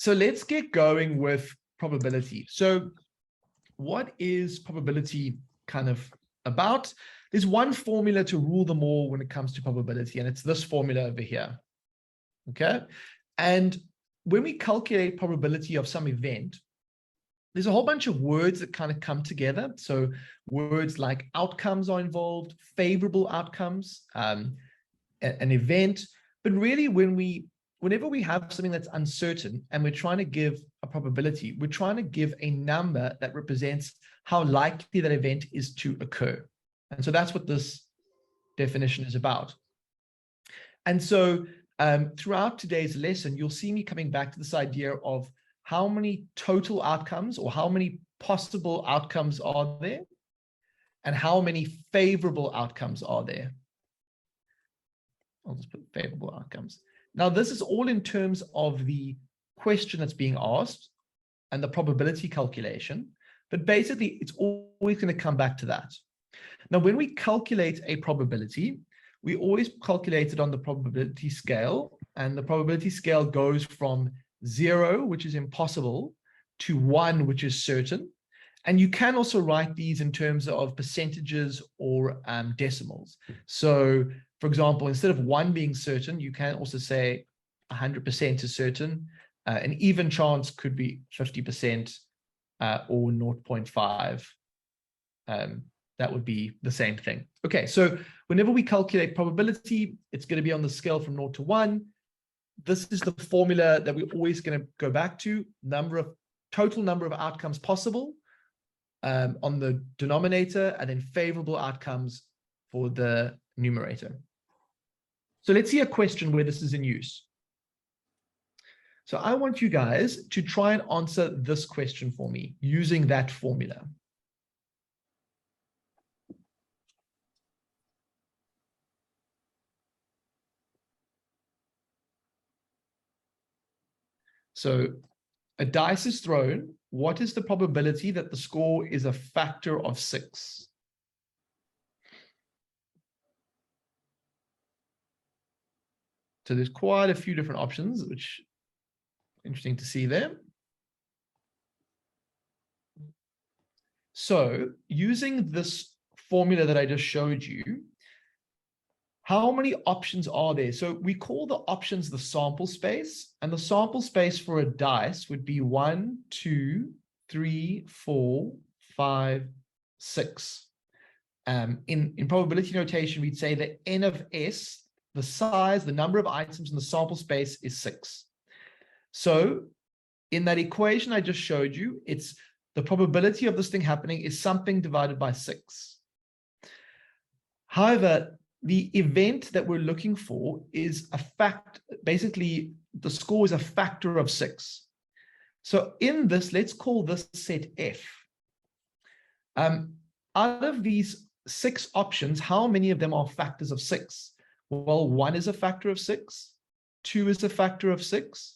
So let's get going with probability. So what is probability kind of about? There's one formula to rule them all when it comes to probability, and it's this formula over here. Okay. And when we calculate probability of some event, there's a whole bunch of words that kind of come together. So words like outcomes are involved, favorable outcomes, an event. But really, whenever we have something that's uncertain and we're trying to give a probability, we're trying to give a number that represents how likely that event is to occur. And so that's what this definition is about. And so throughout today's lesson, you'll see me coming back to this idea of how many total outcomes or how many possible outcomes are there and how many favorable outcomes are there. I'll just put favorable outcomes. Now, this is all in terms of the question that's being asked and the probability calculation, but basically it's always going to come back to that. Now, when we calculate a probability, we always calculate it on the probability scale, and the probability scale goes from 0, which is impossible, to 1, which is certain. And you can also write these in terms of percentages or decimals. So, for example, instead of 1 being certain, you can also say 100% is certain. An even chance could be 50% or 0.5. That would be the same thing. Okay, so whenever we calculate probability, it's going to be on the scale from 0 to 1. This is the formula that we're always going to go back to: total number of outcomes possible on the denominator, and then favorable outcomes for the numerator. So let's see a question where this is in use. So I want you guys to try and answer this question for me using that formula. So a dice is thrown. What is the probability that the score is a factor of 6? So there's quite a few different options, which is interesting to see there. So using this formula that I just showed you, how many options are there? So we call the options the sample space, and the sample space for a dice would be 1, 2, 3, 4, 5, 6. In probability notation, we'd say that N of S, the size, the number of items in the sample space, is 6. So in that equation I just showed you, it's the probability of this thing happening is something divided by 6. However, the event that we're looking for is a fact. Basically, the score is a factor of 6. So in this, let's call this set F. Out of these 6 options, how many of them are factors of 6? Well, 1 is a factor of 6. 2 is a factor of 6.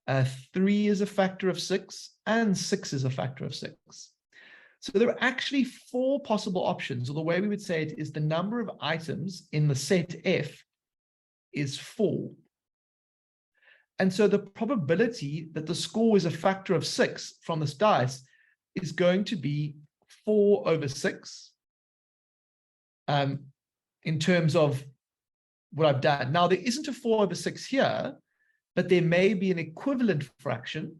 3 is a factor of 6. And 6 is a factor of 6. So there are actually 4 possible options, or the way we would say it is the number of items in the set F is 4. And so the probability that the score is a factor of 6 from this dice is going to be 4 over 6 in terms of what I've done. Now, there isn't a 4 over 6 here, but there may be an equivalent fraction,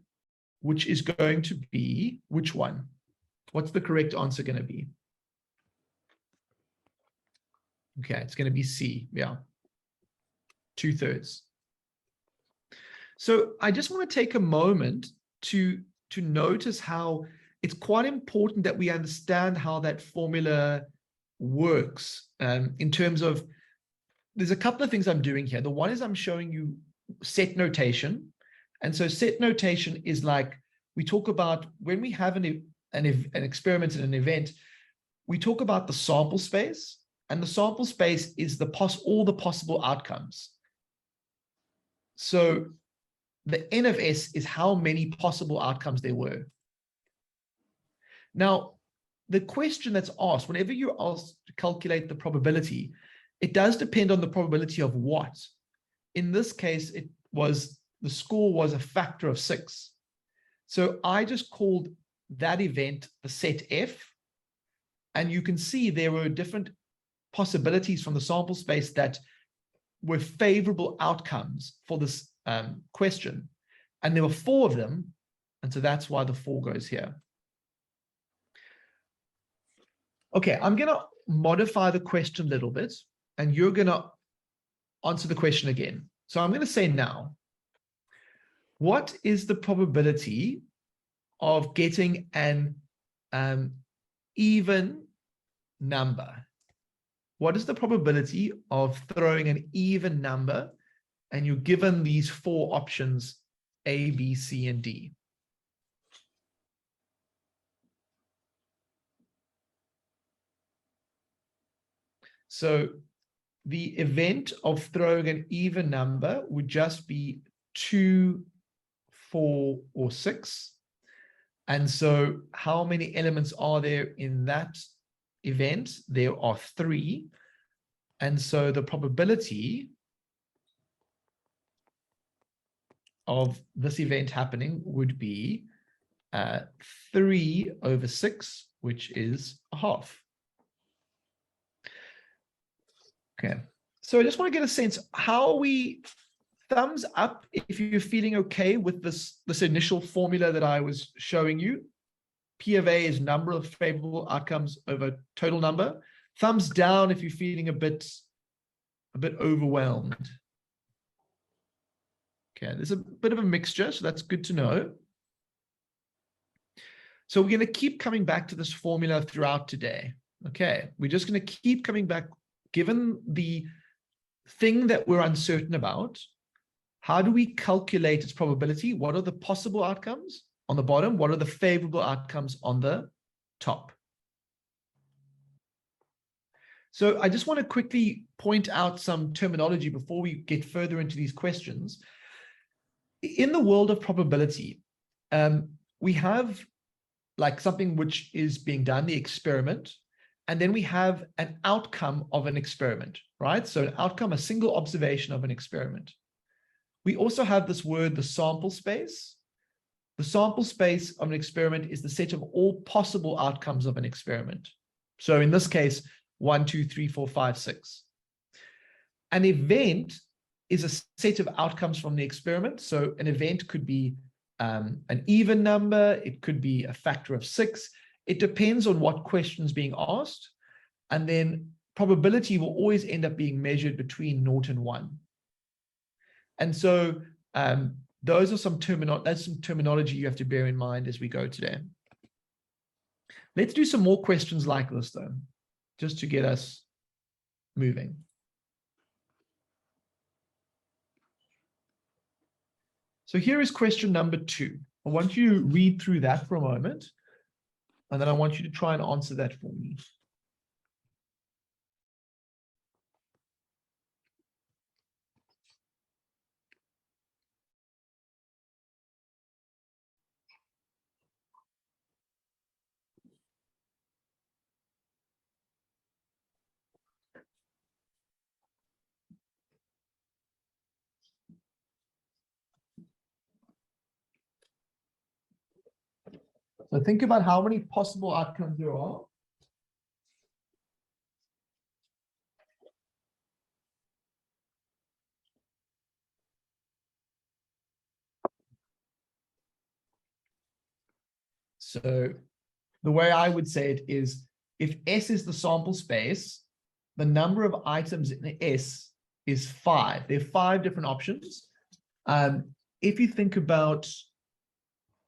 which is going to be which one? What's the correct answer going to be? Okay, it's going to be C. Yeah, 2/3. So I just want to take a moment to notice how it's quite important that we understand how that formula works in terms of, there's a couple of things I'm doing here. The one is I'm showing you set notation. And so set notation is like, we talk about when we have an experiment and an event, we talk about the sample space, and the sample space is all the possible outcomes. So the N of S is how many possible outcomes there were. Now, the question that's asked, whenever you're asked to calculate the probability, it does depend on the probability of what. In this case, it was the score was a factor of 6. So I just called that event the set F. And you can see there were different possibilities from the sample space that were favorable outcomes for this question. And there were 4 of them. And so that's why the 4 goes here. Okay, I'm going to modify the question a little bit, and you're going to answer the question again. So I'm going to say now, what is the probability of getting an even number? What is the probability of throwing an even number, and you're given these 4 options, A, B, C, and D? So the event of throwing an even number would just be 2, 4, or 6. And so how many elements are there in that event? There are 3. And so the probability of this event happening would be 3 over 6, which is a half. Okay, so I just want to get a sense, how are we? Thumbs up if you're feeling okay with this initial formula that I was showing you. P of A is number of favorable outcomes over total number. Thumbs down if you're feeling a bit overwhelmed. Okay, there's a bit of a mixture, so that's good to know. So we're going to keep coming back to this formula throughout today. Okay, we're just going to keep coming back, given the thing that we're uncertain about. How do we calculate its probability? What are the possible outcomes on the bottom? What are the favorable outcomes on the top? So I just want to quickly point out some terminology before we get further into these questions. In the world of probability, we have like something which is being done, the experiment, and then we have an outcome of an experiment, right? So an outcome, a single observation of an experiment. We also have this word, the sample space. The sample space of an experiment is the set of all possible outcomes of an experiment. So in this case, 1, 2, 3, 4, 5, 6. An event is a set of outcomes from the experiment. So an event could be an even number. It could be a factor of 6. It depends on what question is being asked. And then probability will always end up being measured between 0 and 1. And so those are some terminology you have to bear in mind as we go today. Let's do some more questions like this, though, just to get us moving. So here is question number 2. I want you to read through that for a moment, and then I want you to try and answer that for me. So think about how many possible outcomes there are. So the way I would say it is, if S is the sample space, the number of items in S is 5. There are 5 different options. If you think about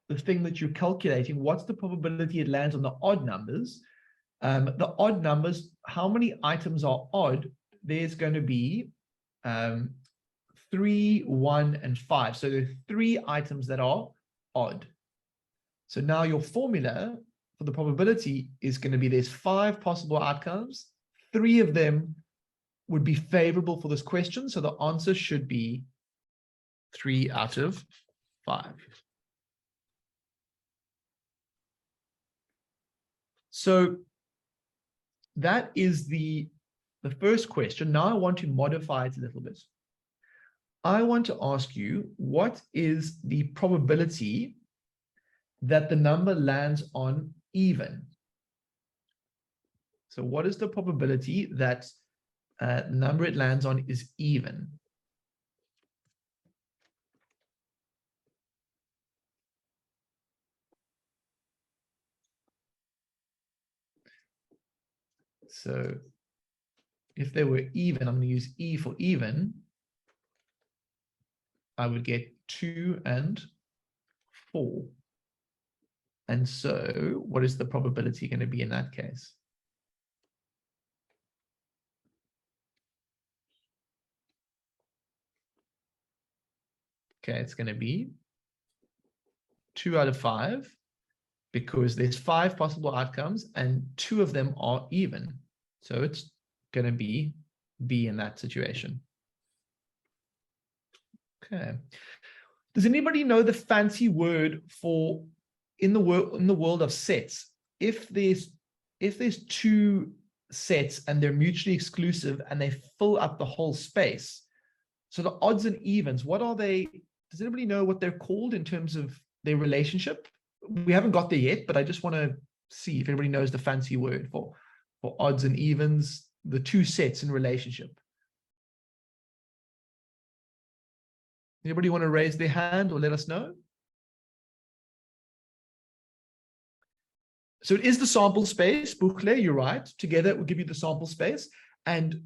the thing that you're calculating, what's the probability it lands on the odd numbers? The odd numbers, how many items are odd? There's going to be 3, 1, and 5. So there are 3 items that are odd. So now your formula for the probability is going to be, there's 5 possible outcomes. 3 of them would be favorable for this question. So the answer should be 3 out of 5. So that is the first question. Now I want to modify it a little bit. I want to ask you, what is the probability that the number lands on even? So what is the probability that the number it lands on is even? So if they were even, I'm going to use E for even. I would get 2 and 4. And so what is the probability going to be in that case? Okay, it's going to be 2 out of 5, because there's 5 possible outcomes and 2 of them are even. So it's going to be B in that situation. Okay. Does anybody know the fancy word for in the world of sets? If there's 2 sets and they're mutually exclusive and they fill up the whole space, so the odds and evens, what are they? Does anybody know what they're called in terms of their relationship? We haven't got there yet, but I just want to see if anybody knows the fancy word for odds and evens, the 2 sets in relationship. Anybody want to raise their hand or let us know? So it is the sample space, Bukle, you're right. Together it will give you the sample space. And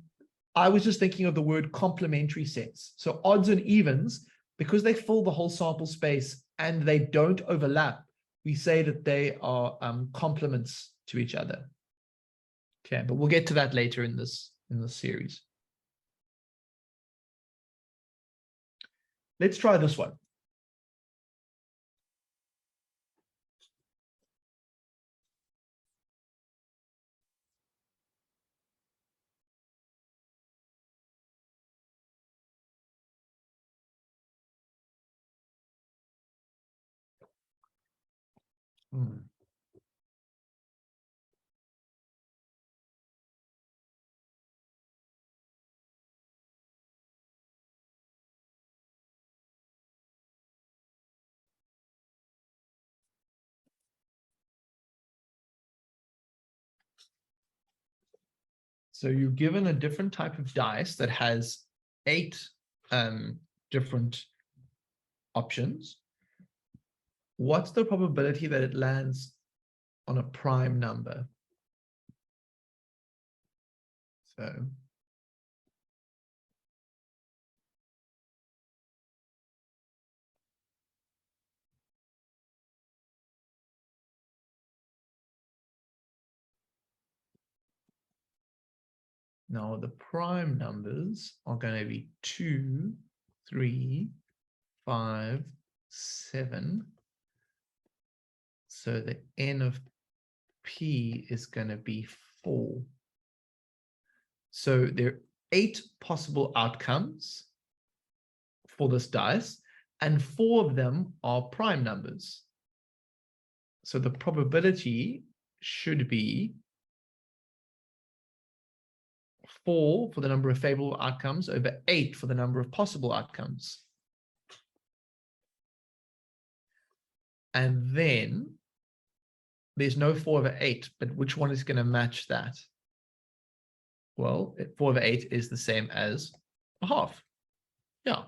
I was just thinking of the word complementary sets. So odds and evens, because they fill the whole sample space and they don't overlap, we say that they are complements to each other. Okay, but we'll get to that later in this series. Let's try this one. So you're given a different type of dice that has 8 different options. What's the probability that it lands on a prime number? So now the prime numbers are going to be 2, 3, 5, 7. So the N of P is going to be 4. So there are 8 possible outcomes for this dice, and 4 of them are prime numbers. So the probability should be 4 for the number of favorable outcomes over 8 for the number of possible outcomes. And then there's no 4 over 8, but which one is going to match that? Well, 4 over 8 is the same as a half. Yeah.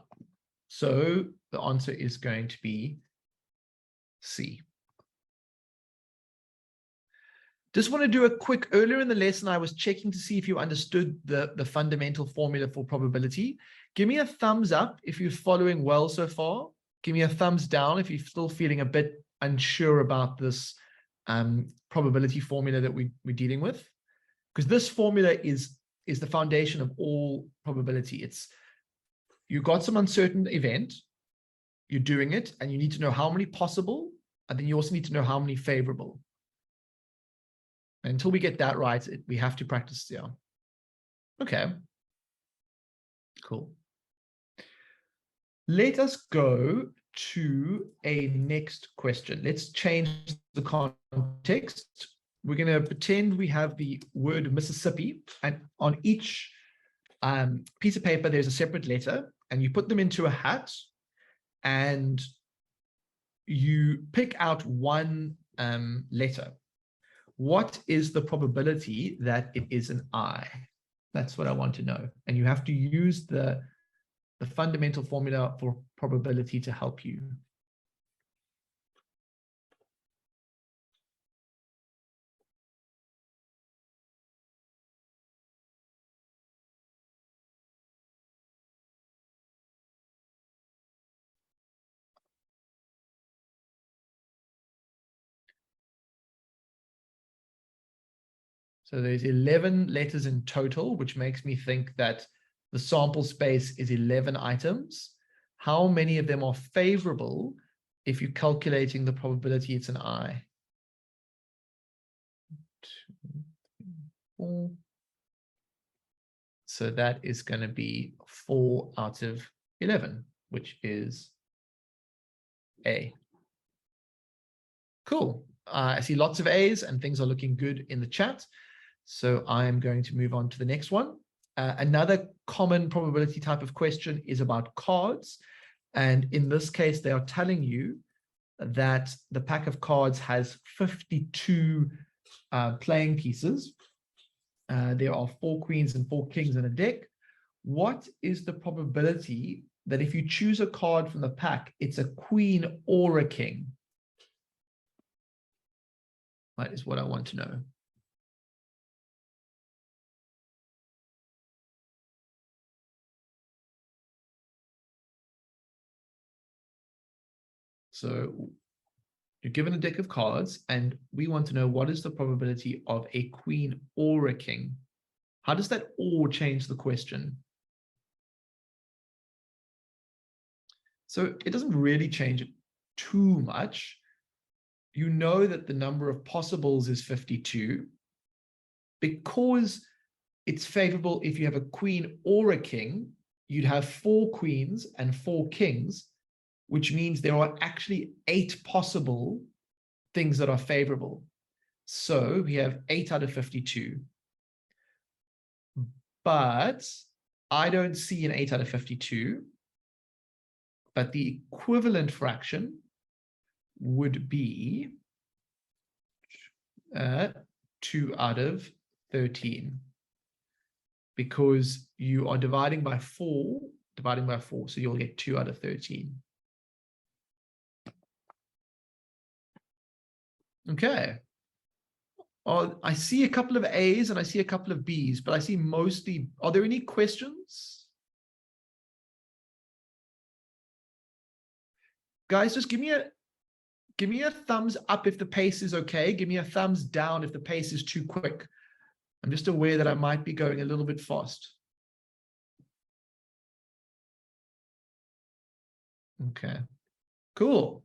So the answer is going to be C. Just want to do a quick, earlier in the lesson, I was checking to see if you understood the fundamental formula for probability. Give me a thumbs up if you're following well so far. Give me a thumbs down if you're still feeling a bit unsure about this probability formula that we're dealing with. Because this formula is the foundation of all probability. It's, you got some uncertain event, you're doing it, and you need to know how many possible, and then you also need to know how many favorable. Until we get that right, we have to practice. Yeah. Okay. Cool. Let us go to a next question. Let's change the context. We're going to pretend we have the word Mississippi, and on each piece of paper, there's a separate letter. and you put them into a hat, and you pick out one letter. What is the probability that it is an I? That's what I want to know. And you have to use the fundamental formula for probability to help you. So there's 11 letters in total, which makes me think that the sample space is 11 items. How many of them are favorable if you're calculating the probability it's an I? 2, 3, 4. So that is going to be 4 out of 11, which is A. Cool. I see lots of A's and things are looking good in the chat. So I'm going to move on to the next one. Another common probability type of question is about cards. And in this case, they are telling you that the pack of cards has 52 playing pieces. There are 4 queens and 4 kings in a deck. What is the probability that if you choose a card from the pack, it's a queen or a king? That is what I want to know. So you're given a deck of cards, and we want to know what is the probability of a queen or a king. How does that "or" change the question? So it doesn't really change it too much. You know that the number of possibles is 52. Because it's favorable if you have a queen or a king, you'd have 4 queens and 4 kings, which means there are actually 8 possible things that are favorable. So we have 8 out of 52. But I don't see an 8 out of 52. But the equivalent fraction would be 2 out of 13. Because you are dividing by 4, so you'll get 2 out of 13. Okay. I see a couple of A's and I see a couple of B's, but I see mostly, are there any questions? Guys, just give me a thumbs up if the pace is okay. Give me a thumbs down if the pace is too quick. I'm just aware that I might be going a little bit fast. Okay, cool.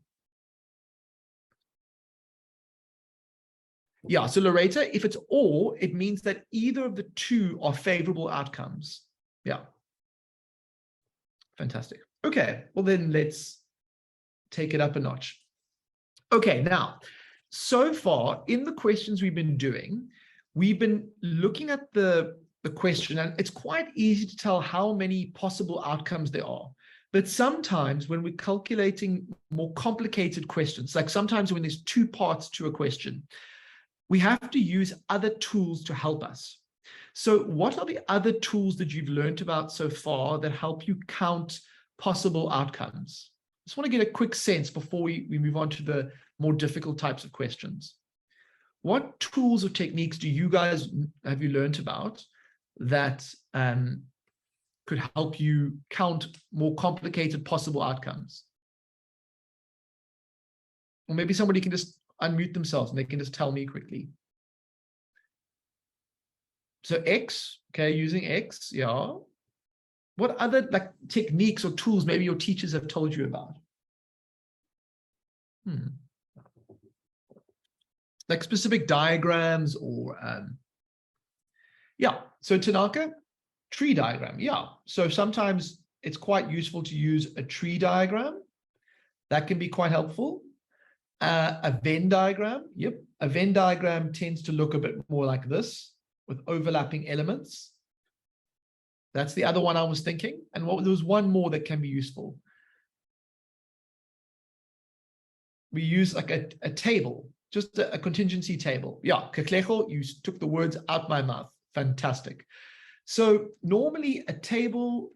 Yeah, so Loretta, if it's or, it means that either of the 2 are favorable outcomes. Yeah. Fantastic. Okay, well then let's take it up a notch. Okay, now, so far in the questions we've been doing, we've been looking at the question, and it's quite easy to tell how many possible outcomes there are. But sometimes when we're calculating more complicated questions, like sometimes when there's 2 parts to a question, we have to use other tools to help us. So what are the other tools that you've learned about so far that help you count possible outcomes? I just want to get a quick sense before we move on to the more difficult types of questions. What tools or techniques have you learned about that could help you count more complicated possible outcomes? Or maybe somebody can just unmute themselves and they can just tell me quickly. So X, okay, using X, yeah. What other techniques or tools maybe your teachers have told you about? Like specific diagrams or yeah. So Tanaka, tree diagram, yeah. So sometimes it's quite useful to use a tree diagram. That can be quite helpful. A Venn diagram, yep. A Venn diagram tends to look a bit more like this with overlapping elements. That's the other one I was thinking. And there was one more that can be useful. We use like a table, just a contingency table. Yeah, Kaklego, you took the words out my mouth. Fantastic. So normally a table,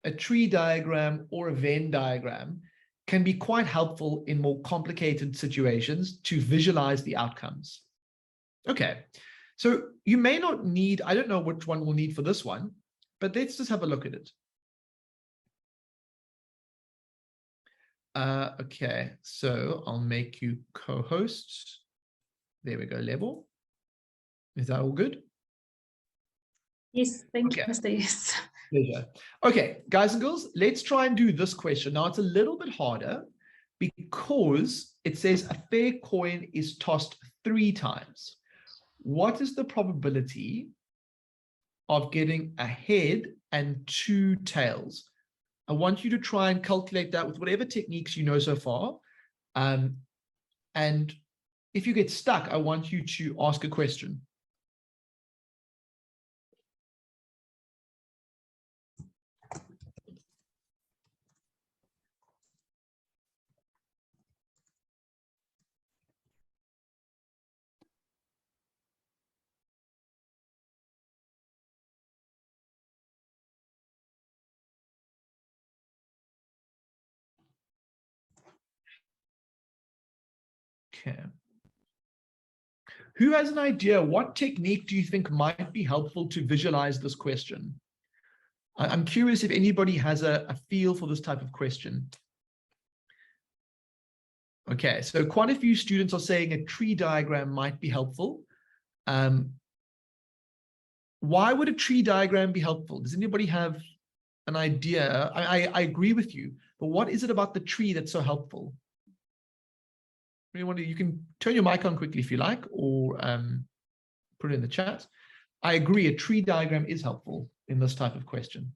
a tree diagram, or a Venn diagram can be quite helpful in more complicated situations to visualize the outcomes. Okay, so you may not need, I don't know which one we'll need for this one, but let's just have a look at it. Okay, so I'll make you co-hosts. There we go, level. Is that all good? Yes, thank you, Mr. Yes. Pleasure. Okay, guys and girls, let's try and do this question. Now, it's a little bit harder because it says a fair coin is tossed 3 times. What is the probability of getting a head and 2 tails? I want you to try and calculate that with whatever techniques you know so far. And if you get stuck, I want you to ask a question. Okay. Who has an idea? What technique do you think might be helpful to visualize this question? I'm curious if anybody has a feel for this type of question. Okay, so quite a few students are saying a tree diagram might be helpful. Why would a tree diagram be helpful? Does anybody have an idea? I agree with you, but what is it about the tree that's so helpful? You can turn your mic on quickly if you like, or put it in the chat. I agree, a tree diagram is helpful in this type of question.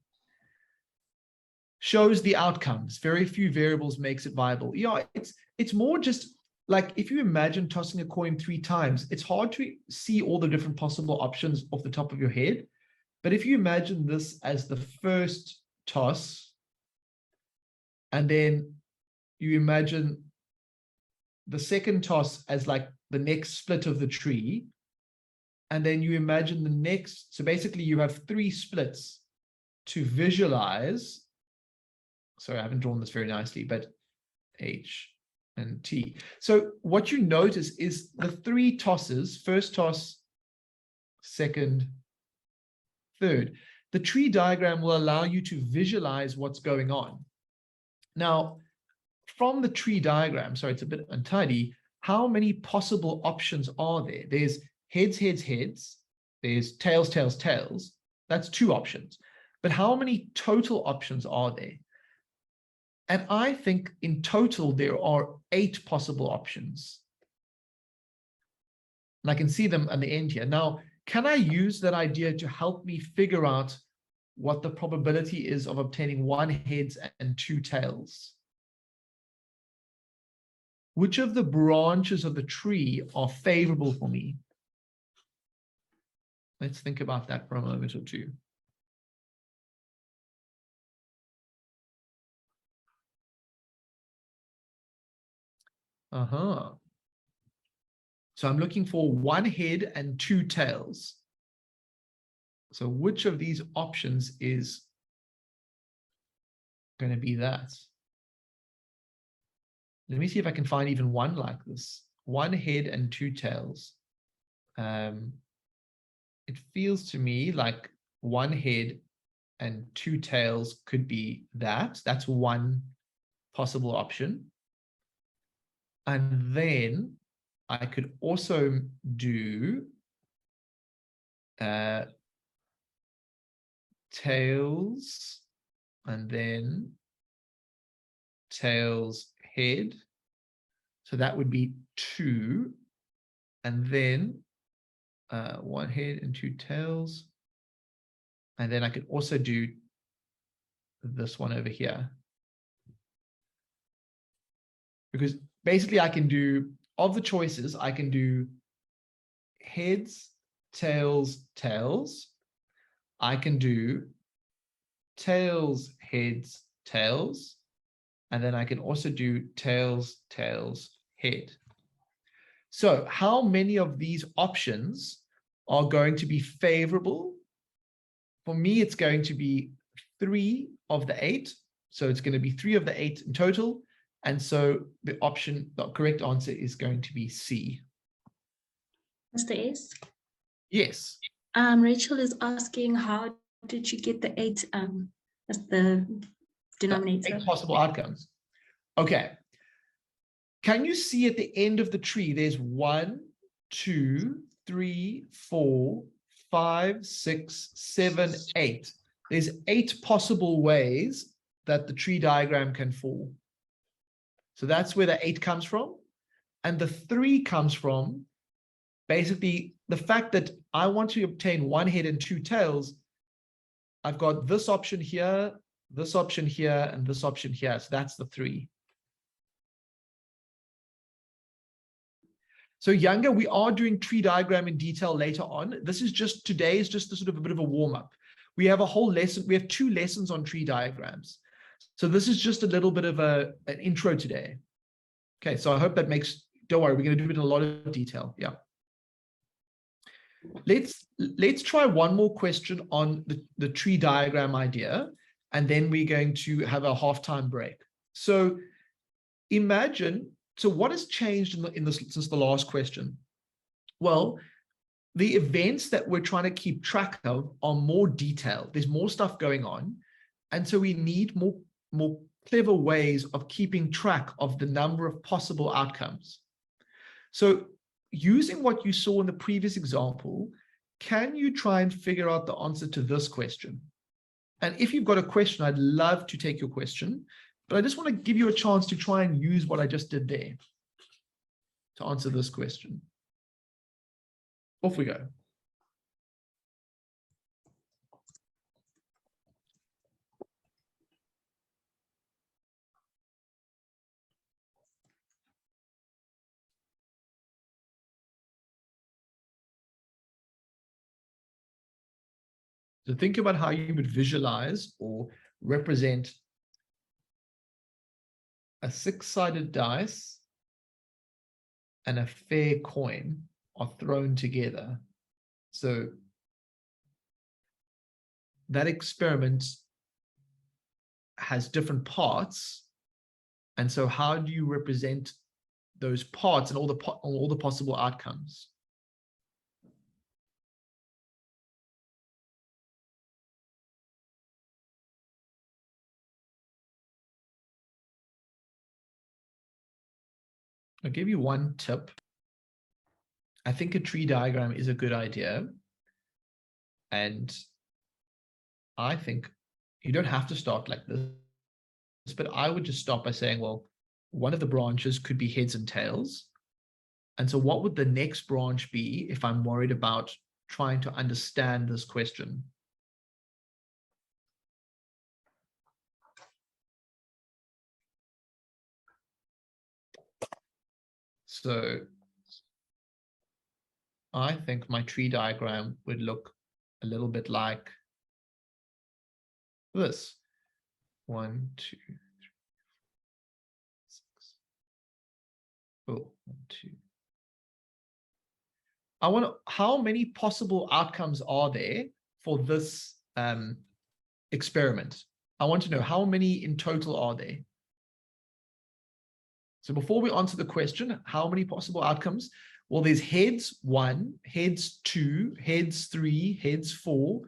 Shows the outcomes. Very few variables makes it viable. Yeah, it's more just like if you imagine tossing a coin 3 times, it's hard to see all the different possible options off the top of your head. But if you imagine this as the first toss, and then you imagine the second toss as like the next split of the tree, and then you imagine the next, so basically you have 3 splits to visualize. Sorry, I haven't drawn this very nicely, but H and T. So what you notice is the 3 tosses, first toss, second, third. The tree diagram will allow you to visualize what's going on. Now, from the tree diagram, sorry, it's a bit untidy, how many possible options are there? There's heads, heads, heads. There's tails, tails, tails. That's 2 options. But how many total options are there? And I think in total, there are 8 possible options. And I can see them at the end here. Now, can I use that idea to help me figure out what the probability is of obtaining 1 heads and 2 tails? Which of the branches of the tree are favorable for me? Let's think about that for a moment or two. So I'm looking for 1 head and 2 tails. So which of these options is going to be that? Let me see if I can find even one like this. 1 head and 2 tails. It feels to me like 1 head and 2 tails could be that. That's one possible option. And then I could also do tails, and then tails, head. So that would be 2. And then 1 head and 2 tails. And then I could also do this one over here. Because basically I can do, of the choices, I can do heads, tails, tails. I can do tails, heads, tails. And then I can also do tails, tails, head. So how many of these options are going to be favorable? For me, it's going to be 3 of the 8. So it's going to be 3 of the 8 in total. And so the correct answer is going to be C. Mr. S? Yes. Rachel is asking, how did you get the 8 as the denominator? 8 possible outcomes. Okay. Can you see at the end of the tree, there's 1, 2, 3, 4, 5, 6, 7, 8. There's 8 possible ways that the tree diagram can fall. So that's where the 8 comes from. And the 3 comes from basically the fact that I want to obtain 1 head and 2 tails. I've got this option here, this option here, and this option here. So that's the 3. So Younger, we are doing tree diagram in detail later on. This is just, today is just a sort of a bit of a warm up. We have a whole lesson. We have 2 lessons on tree diagrams. So this is just a little bit of an intro today. Okay, so I hope that makes, don't worry, we're going to do it in a lot of detail. Yeah. Let's try one more question on the tree diagram idea, and then we're going to have a halftime break. So imagine, so what has changed since the last question? Well, the events that we're trying to keep track of are more detailed. There's more stuff going on. And so we need more clever ways of keeping track of the number of possible outcomes. So using what you saw in the previous example, can you try and figure out the answer to this question? And if you've got a question, I'd love to take your question, but I just want to give you a chance to try and use what I just did there to answer this question. Off we go. So think about how you would visualize or represent a 6-sided dice and a fair coin are thrown together. So that experiment has different parts. And so how do you represent those parts and all the possible outcomes? I'll give you one tip. I think a tree diagram is a good idea. And I think you don't have to start like this, but I would just start by saying, well, one of the branches could be heads and tails. And so what would the next branch be if I'm worried about trying to understand this question? So I think my tree diagram would look a little bit like this. 1, 2, 3, 6. Oh, 1, 2. I want to, how many possible outcomes are there for this experiment? I want to know how many in total are there? So before we answer the question, how many possible outcomes? Well, there's heads 1, heads 2, heads 3, heads 4,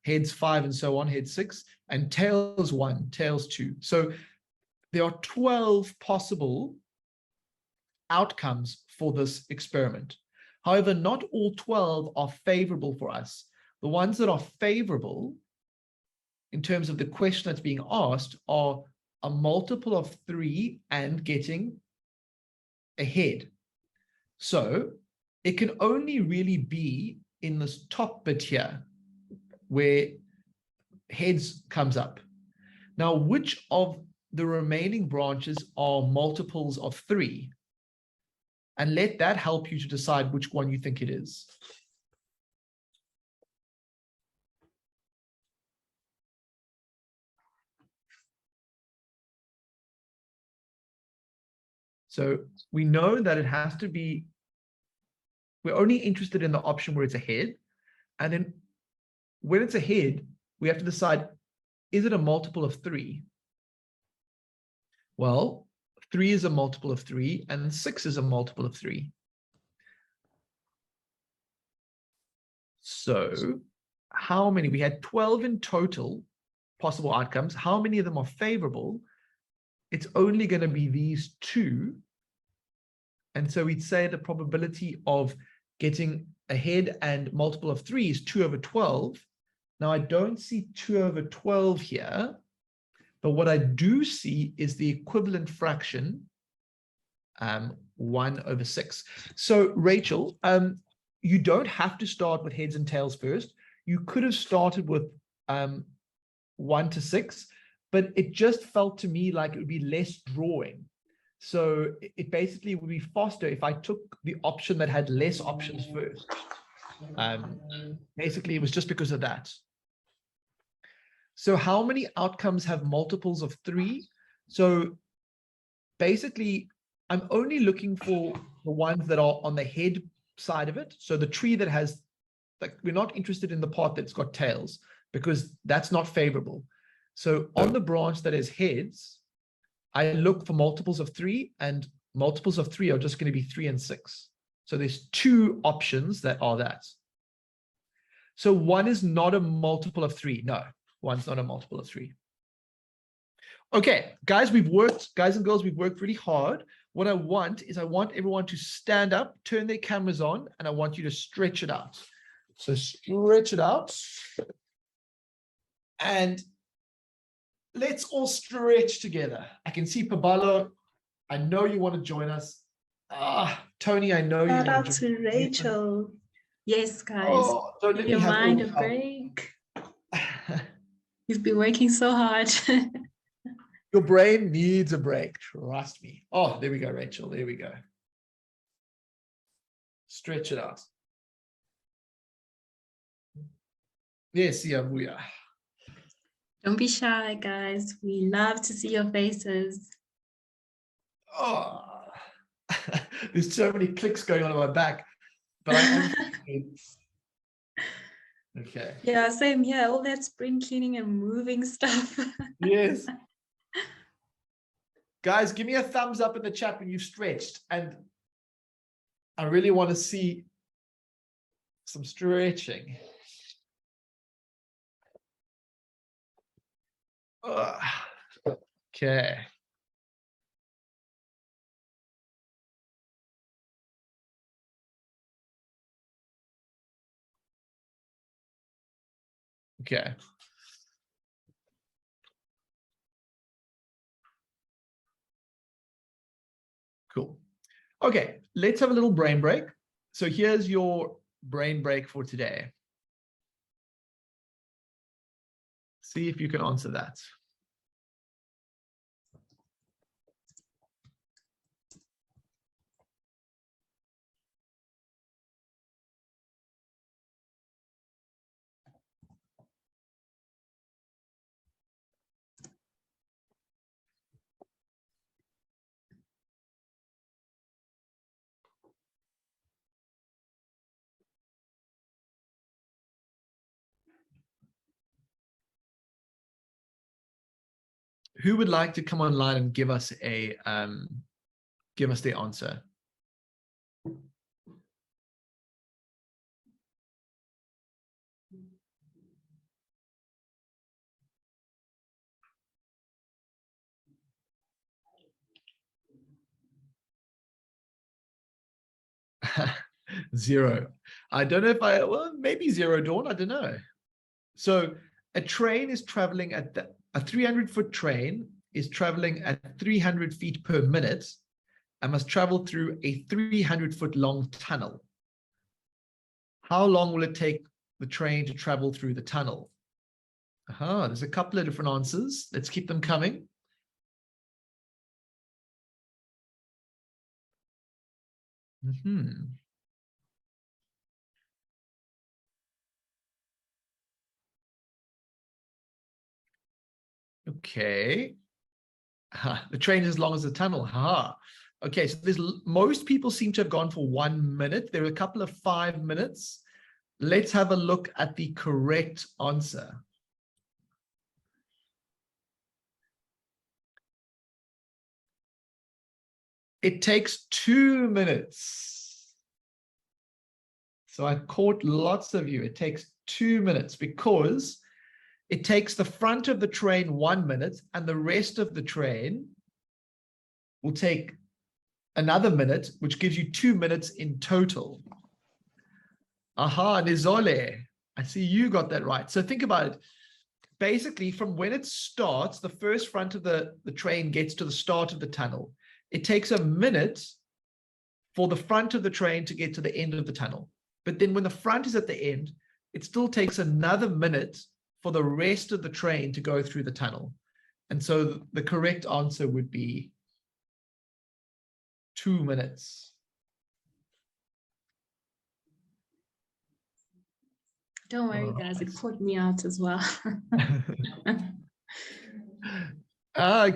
heads 5, and so on, heads 6, and tails 1, tails 2. So there are 12 possible outcomes for this experiment. However, not all 12 are favorable for us. The ones that are favorable in terms of the question that's being asked are a multiple of 3 and getting a head. So it can only really be in this top bit here where heads comes up. Now, which of the remaining branches are multiples of 3? And let that help you to decide which one you think it is. So we know that it has to be, we're only interested in the option where it's ahead. And then when it's ahead, we have to decide, is it a multiple of 3? Well, 3 is a multiple of 3, and 6 is a multiple of 3. So how many? We had 12 in total possible outcomes. How many of them are favorable? It's only going to be these 2. And so we'd say the probability of getting ahead and multiple of 3 is 2 over 12. Now, I don't see 2 over 12 here, but what I do see is the equivalent fraction, 1 over 6. So, Rachel, you don't have to start with heads and tails first. You could have started with 1 to 6, but it just felt to me like it would be less drawing. So it basically would be faster if I took the option that had less options first. Basically, it was just because of that. So how many outcomes have multiples of 3? So basically, I'm only looking for the ones that are on the head side of it. So the tree that has, like, we're not interested in the part that's got tails because that's not favorable. So on the branch that has heads, I look for multiples of 3, and multiples of 3 are just going to be 3 and 6. So there's 2 options that are that. So 1 is not a multiple of 3. No, 1's not a multiple of 3. Okay, guys, guys and girls, we've worked really hard. What I want is I want everyone to stand up, turn their cameras on, and I want you to stretch it out. So stretch it out. And let's all stretch together. I can see Pabalo. I know you want to join us. Tony, I know you Shout want out to to join. Rachel. Yes, guys. Oh, don't let Give me your have mind a ill health. break. You've been working so hard. Your brain needs a break. Trust me. Oh, there we go, Rachel. There we go. Stretch it out. Yes, yeah, we are. Don't be shy, guys. We love to see your faces. Oh, there's so many clicks going on in my back, but I am. Okay. Yeah, same here. All that spring cleaning and moving stuff. Yes. Guys, give me a thumbs up in the chat when you've stretched. And I really want to see some stretching. Okay. Okay. Cool. Okay, let's have a little brain break. So here's your brain break for today. See if you can answer that. Who would like to come online and give us the answer? Zero. I don't know if well, maybe zero, Dawn. I don't know. So a train is traveling at a 300-foot train is traveling at 300 feet per minute and must travel through a 300-foot long tunnel. How long will it take the train to travel through the tunnel? There's a couple of different answers. Let's keep them coming. Okay. The train is as long as the tunnel. Okay, so most people seem to have gone for 1 minute. There are a couple of 5 minutes. Let's have a look at the correct answer. It takes 2 minutes. So I caught lots of you. It takes 2 minutes because it takes the front of the train 1 minute and the rest of the train will take another minute, which gives you 2 minutes in total. Aha, Nizole. I see you got that right. So think about it. Basically, from when it starts, the first front of the train gets to the start of the tunnel. It takes a minute for the front of the train to get to the end of the tunnel. But then when the front is at the end, it still takes another minute for the rest of the train to go through the tunnel. And so the correct answer would be 2 minutes. Don't worry, guys, it caught me out as well.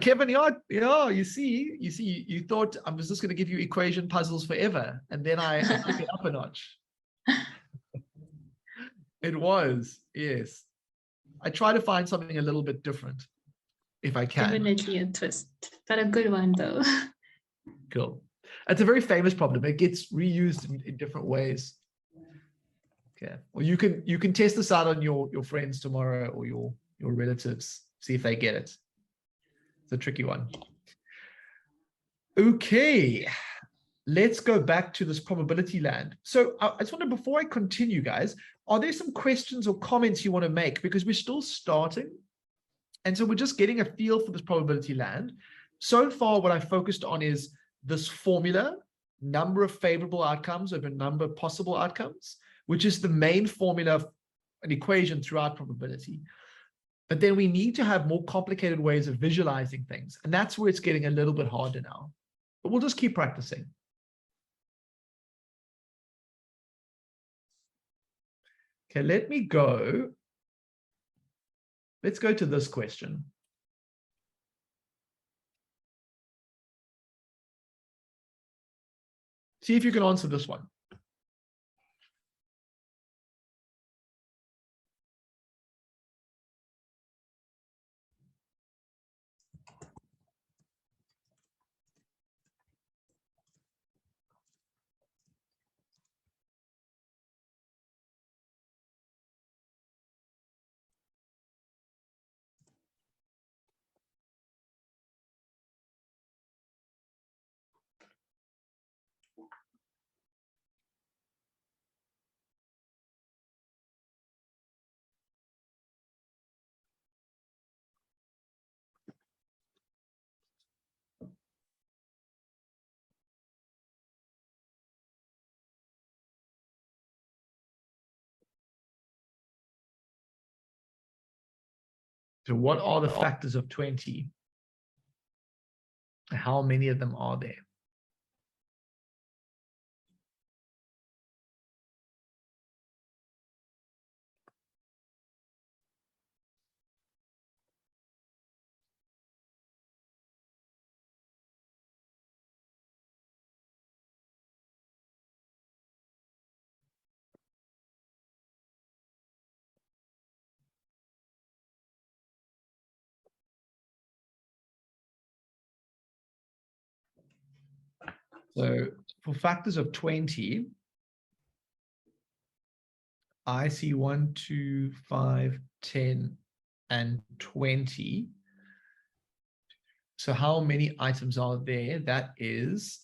Kevin, yeah, you see, you thought I was just going to give you equation puzzles forever, and then I took it up a notch. It was, yes. I try to find something a little bit different, if I can. Definitely a twist, but a good one though. Cool. It's a very famous problem. It gets reused in different ways. Okay. Well, you can test this out on your friends tomorrow or your relatives. See if they get it. It's a tricky one. Okay. Let's go back to this probability land. So I just want to, before I continue, guys, are there some questions or comments you want to make? Because we're still starting. And so we're just getting a feel for this probability land. So far, what I focused on is this formula, number of favorable outcomes over number of possible outcomes, which is the main formula of an equation throughout probability. But then we need to have more complicated ways of visualizing things. And that's where it's getting a little bit harder now. But we'll just keep practicing. Okay, let's go to this question. See if you can answer this one. So what are the factors of 20? How many of them are there? So for factors of 20, I see 1, 2, 5, 10, and 20. So how many items are there? That is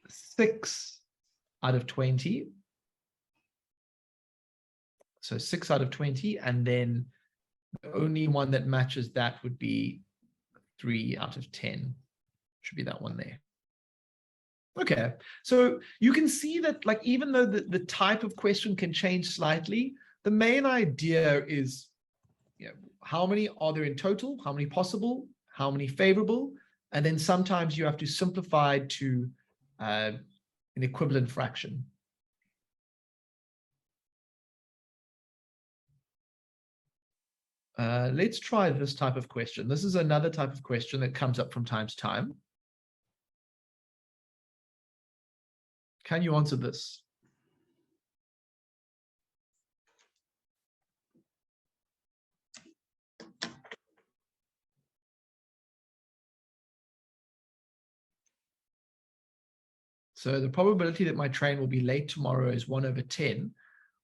6 out of 20. So 6 out of 20. And then the only one that matches that would be 3 out of 10. Should be that one there. Okay, so you can see that, like, even though the type of question can change slightly, the main idea is, you know, how many are there in total, how many possible, how many favorable, and then sometimes you have to simplify to an equivalent fraction. Let's try this type of question. This is another type of question that comes up from time to time. Can you answer this? So the probability that my train will be late tomorrow is 1/10.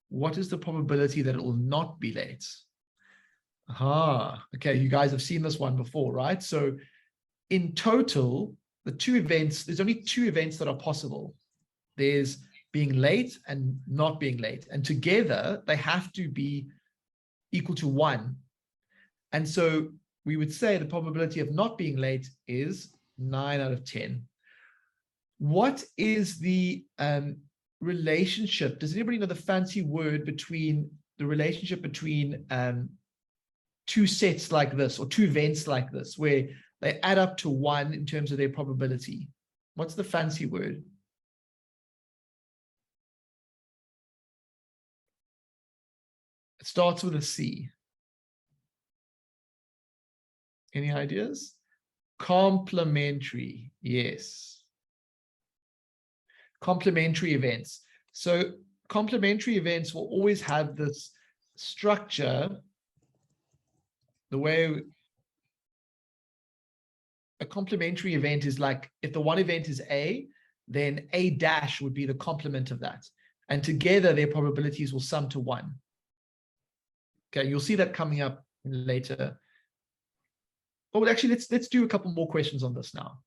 What is the probability that it will not be late? Aha, okay, you guys have seen this one before, right? So in total, the two events, there's only two events that are possible. There's being late and not being late. And together, they have to be equal to 1. And so we would say the probability of not being late is 9/10. What is the relationship? Does anybody know the fancy word between the relationship between two sets like this, or two events like this, where they add up to 1 in terms of their probability? What's the fancy word? It starts with a C. Any ideas? Complementary, yes. Complementary events. So complementary events will always have this structure, the way a complementary event is like, if the one event is A, then A dash would be the complement of that. And together their probabilities will sum to 1. Okay, you'll see that coming up later. Oh, well, actually, let's do a couple more questions on this now.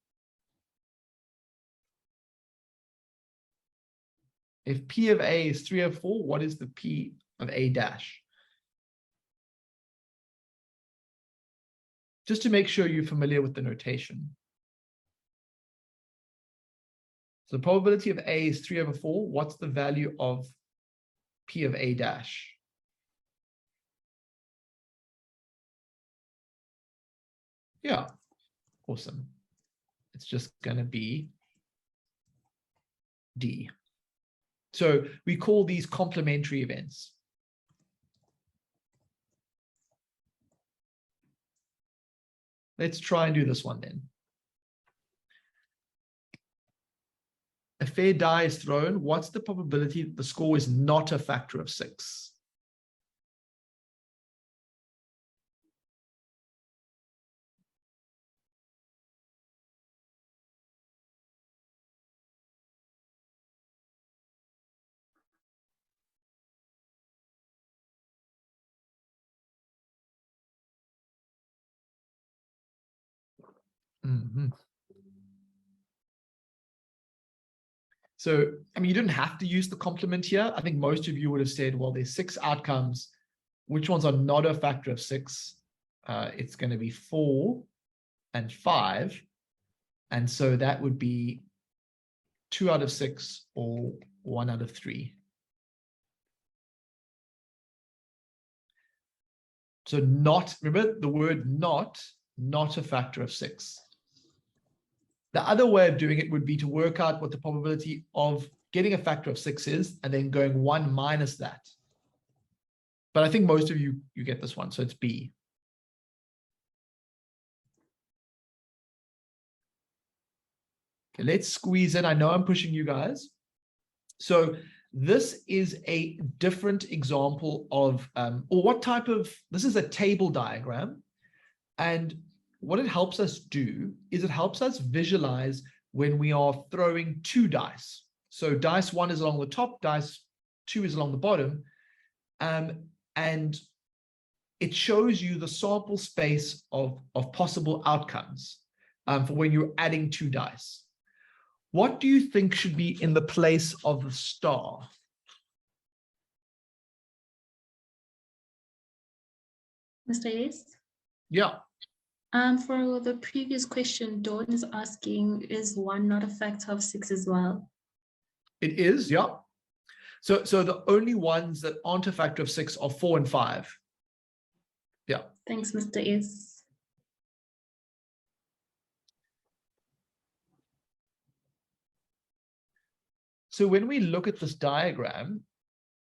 If P of A is 3/4, what is the P of A dash? Just to make sure you're familiar with the notation. So the probability of A is 3/4. What's the value of P of A dash? Yeah, awesome. It's just going to be D. So we call these complementary events. Let's try and do this one then. A fair die is thrown. What's the probability that the score is not a factor of 6? Mm-hmm. So, I mean, you didn't have to use the complement here. I think most of you would have said, well, there's 6 outcomes. Which ones are not a factor of 6? It's going to be 4 and 5. And so that would be 2 out of 6 or 1 out of 3. So not, remember the word not a factor of 6. The other way of doing it would be to work out what the probability of getting a factor of 6 is, and then going 1 minus that. But I think most of you get this one, so it's B. Okay, let's squeeze in. I know I'm pushing you guys. So this is a different example of, or what type of, this is a table diagram. And what it helps us do is it helps us visualize when we are throwing 2 dice. So dice 1 is along the top, dice 2 is along the bottom. And it shows you the sample space of possible outcomes for when you're adding 2 dice. What do you think should be in the place of the star? Mr. S? Yeah. For the previous question, Dawn is asking, is 1 not a factor of 6 as well? It is, yeah. So the only ones that aren't a factor of 6 are 4 and 5. Yeah. Thanks, Mr. S. So when we look at this diagram,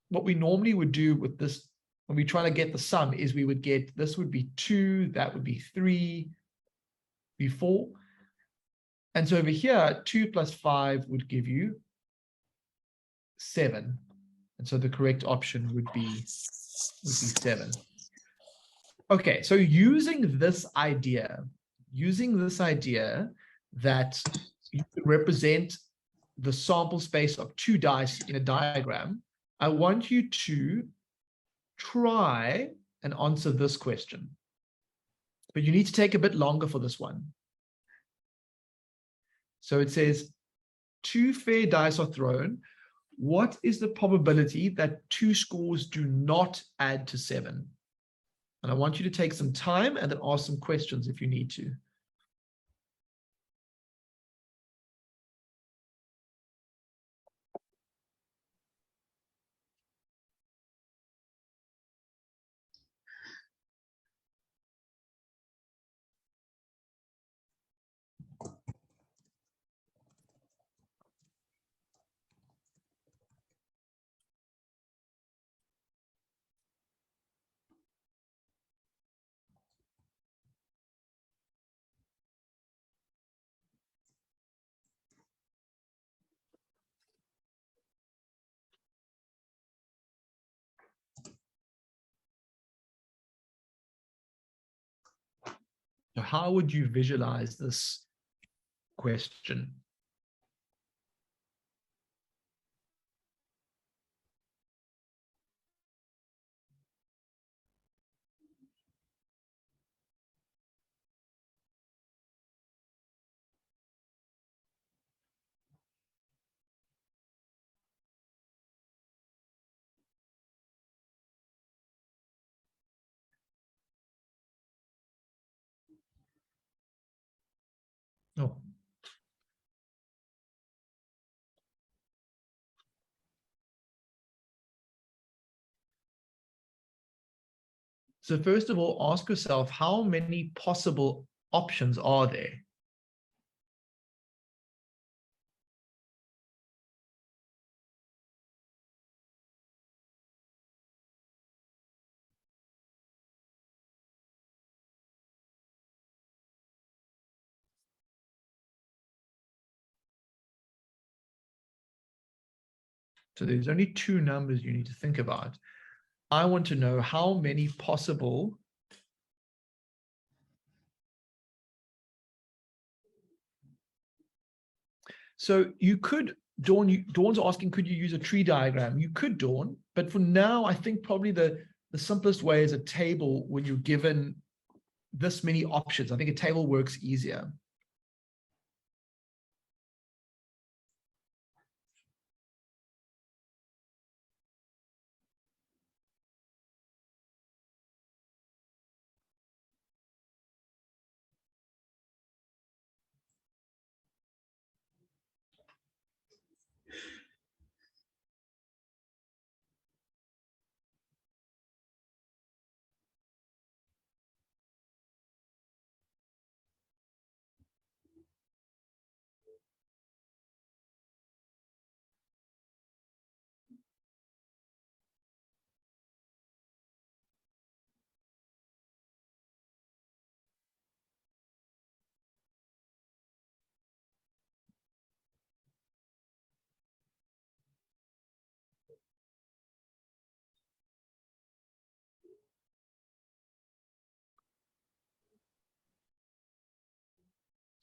what we normally would do with this, when we try to get the sum, is we would get, this would be 2, that would be 3, be 4. And so over here, 2 plus 5 would give you 7. And so the correct option would be 7. Okay, so using this idea that you can represent the sample space of 2 dice in a diagram, I want you to try and answer this question. But you need to take a bit longer for this one. So it says, 2 fair dice are thrown. What is the probability that 2 scores do not add to 7? And I want you to take some time and then ask some questions if you need to. So how would you visualize this question? Oh. So first of all, ask yourself, how many possible options are there? So there's only 2 numbers you need to think about. I want to know how many possible So you could, Dawn's asking, could you use a tree diagram? You could, Dawn, but for now, I think probably the simplest way is a table when you're given this many options. I think a table works easier.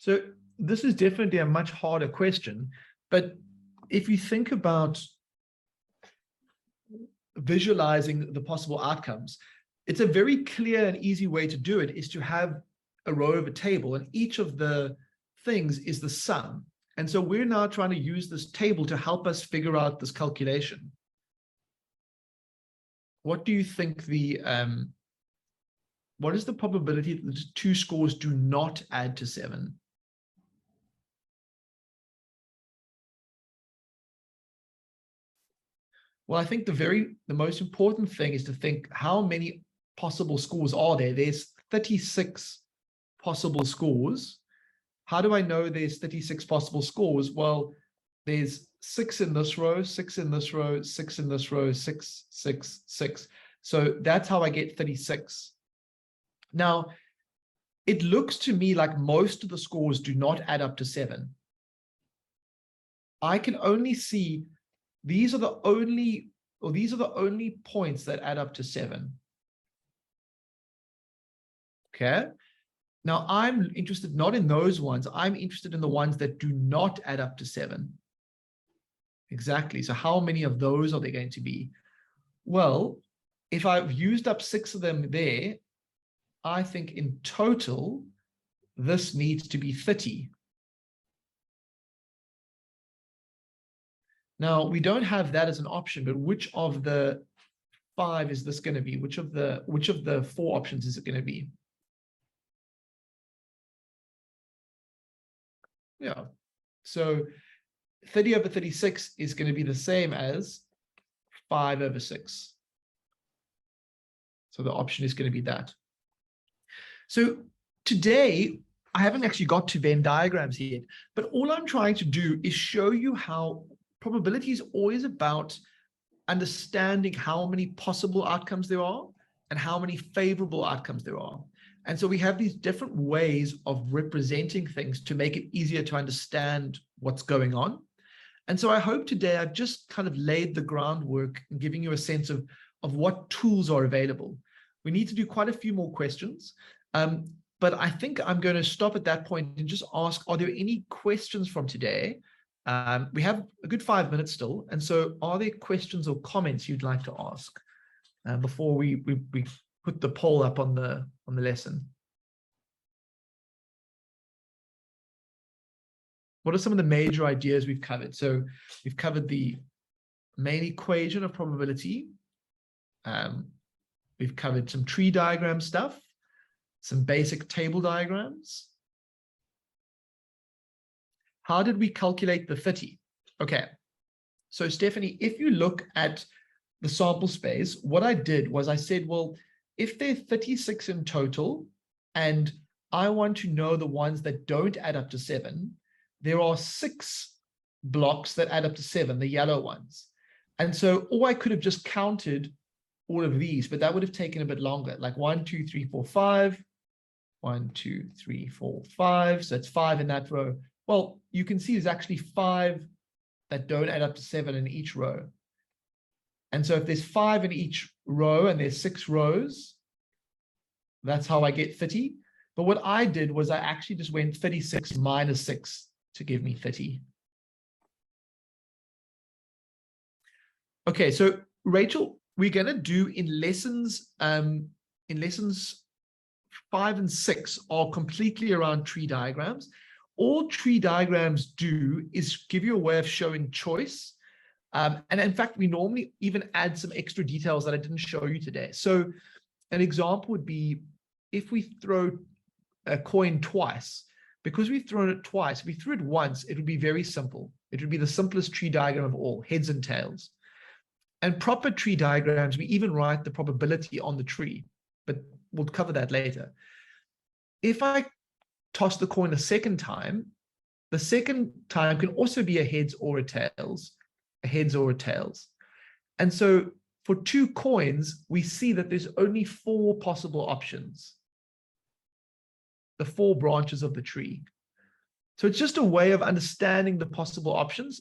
So this is definitely a much harder question, but if you think about visualizing the possible outcomes, it's a very clear and easy way to do it is to have a row of a table, and each of the things is the sum. And so we're now trying to use this table to help us figure out this calculation. What do you think what is the probability that the 2 scores do not add to 7? Well, I think the most important thing is to think, how many possible scores are there? There's 36 possible scores. How do I know there's 36 possible scores? Well, there's 6 in this row, 6 in this row, 6 in this row, 6, 6, 6. So that's how I get 36. Now, it looks to me like most of the scores do not add up to 7. I can only see these are the only points that add up to 7. Okay. Now I'm interested not in those ones. I'm interested in the ones that do not add up to 7. Exactly. So how many of those are there going to be? Well, if I've used up 6 of them there, I think in total, this needs to be 30. Now, we don't have that as an option, but which of the 5 is this going to be? Which of the 4 options is it going to be? Yeah. So 30 over 36 is going to be the same as 5 over 6. So the option is going to be that. So today, I haven't actually got to Venn diagrams yet, but all I'm trying to do is show you how probability is always about understanding how many possible outcomes there are and how many favorable outcomes there are. And so we have these different ways of representing things to make it easier to understand what's going on. And so I hope today I've just kind of laid the groundwork and giving you a sense of what tools are available. We need to do quite a few more questions. But I think I'm going to stop at that point and just ask, are there any questions from today? We have a good 5 minutes still. And so are there questions or comments you'd like to ask before we put the poll up on the lesson? What are some of the major ideas we've covered? So we've covered the main equation of probability. We've covered some tree diagram stuff, some basic table diagrams. How did we calculate the 30? Okay, so Stephanie, if you look at the sample space, what I did was I said, well, if there are 36 in total, and I want to know the ones that don't add up to 7, there are 6 blocks that add up to 7, the yellow ones. And so, or I could have just counted all of these, but that would have taken a bit longer, like 1, 2, 3, 4, 5, 1, 2, 3, 4, 5. So that's 5 in that row. Well, you can see there's actually 5 that don't add up to 7 in each row. And so if there's 5 in each row and there's 6 rows, that's how I get 30. But what I did was I actually just went 36 minus 6 to give me 30. Okay, so Rachel, we're going to do in lessons 5 and 6 are completely around tree diagrams. All tree diagrams do is give you a way of showing choice. And in fact, we normally even add some extra details that I didn't show you today. So an example would be if we throw a coin twice, because we've thrown it twice, if we threw it once, it would be very simple. It would be the simplest tree diagram of all, heads and tails. And proper tree diagrams, we even write the probability on the tree, but we'll cover that later. If I toss the coin a second time, the second time can also be a heads or a tails, a heads or a tails. And so for 2 coins, we see that there's only 4 possible options, the 4 branches of the tree. So it's just a way of understanding the possible options.